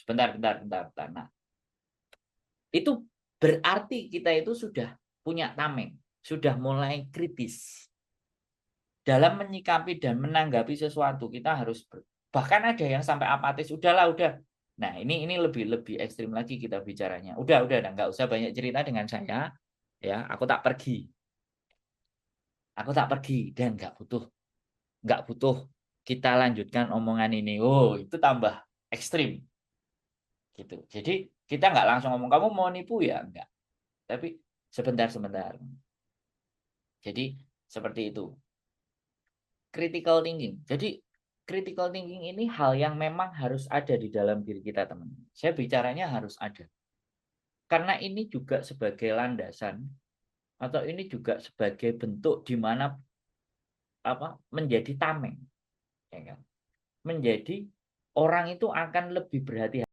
Bentar. Nah, itu berarti kita itu sudah punya tameng, sudah mulai kritis dalam menyikapi dan menanggapi sesuatu. Kita harus bahkan ada yang sampai apatis, udahlah, udah. Nah, ini lebih ekstrim lagi kita bicaranya. Udah, nggak usah banyak cerita dengan saya, ya. Aku tak pergi dan nggak butuh kita lanjutkan omongan ini. Oh, itu tambah ekstrim gitu. Jadi kita nggak langsung ngomong kamu mau nipu ya, enggak. Tapi sebentar. Jadi seperti itu. Critical thinking. Jadi critical thinking ini hal yang memang harus ada di dalam diri kita, teman. Saya bicaranya harus ada. Karena ini juga sebagai landasan atau ini juga sebagai bentuk di mana menjadi tameng, ya kan? Menjadi orang itu akan lebih berhati-hati